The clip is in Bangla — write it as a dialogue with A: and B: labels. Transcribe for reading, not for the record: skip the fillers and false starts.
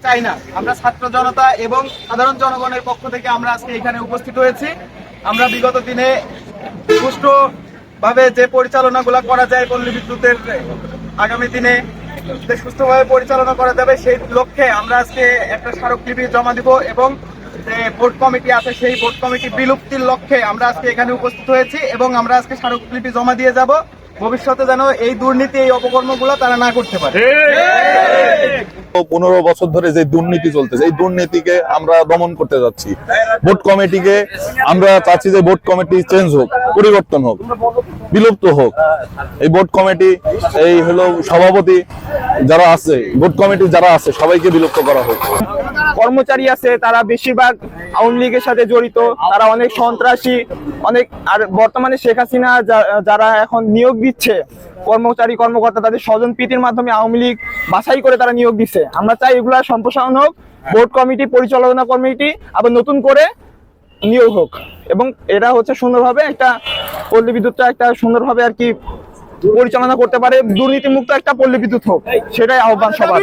A: চাই না। আমরা ছাত্র জনতা এবং সাধারণ জনগণের পক্ষ থেকে আমরা আজকে এখানে উপস্থিত হয়েছি। আমরা বিগত দিনে সুষ্ঠুভাবে যে পরিচালনাগুলো করা যায় পল্লী বিদ্যুতের আগামী দিনে সুস্থভাবে পরিচালনা করা যাবে সেই লক্ষ্যে আমরা আজকে একটা স্মারকলিপি জমা দিব এবং যে বোর্ড কমিটি আছে সেই বোর্ড কমিটি বিলুপ্তির লক্ষ্যে আমরা আজকে এখানে উপস্থিত হয়েছি এবং আমরা আজকে স্মারকলিপি জমা দিয়ে যাব ভবিষ্যতে যেন এই দুর্নীতি এই অপকর্মগুলো তারা না করতে পারে।
B: 15 বছর ধরে যে দুর্নীতি চলতেছে এই দুর্নীতিকে আমরা দমন করতে যাচ্ছি। বোর্ড কমিটিকে আমরা চাচ্ছি যে বোর্ড কমিটি চেঞ্জ হোক, পরিবর্তন হোক, বিলুপ্ত হোক। এই বোর্ড কমিটি এই হলো সভাপতি যারা আছে, বোর্ড কমিটি যারা আছে সবাইকে বিলুপ্ত করা হোক।
C: কর্মচারী আছে তারা বেশিরভাগ আওয়ামী লীগের সাথে জড়িত, তারা অনেক সন্ত্রাসী, অনেক। আর বর্তমানে শেখ হাসিনা যারা এখন নিয়োগ দিচ্ছে কর্মচারী কর্মকর্তা, তাদের স্বজন প্রীতির মাধ্যমে আওয়ামী লীগ বাছাই করে তারা নিয়োগ দিচ্ছে। আমরা চাই এগুলা সম্প্রসারণ হোক, বোর্ড কমিটি পরিচালনা কমিটি আবার নতুন করে নিয়োগ হোক এবং এরা হচ্ছে সুন্দরভাবে একটা পল্লী বিদ্যুৎটা একটা সুন্দরভাবে আর কি পরিচালনা করতে পারে, দুর্নীতি মুক্ত একটা পল্লী বিদ্যুৎ হোক, সেটাই আহ্বান সবার।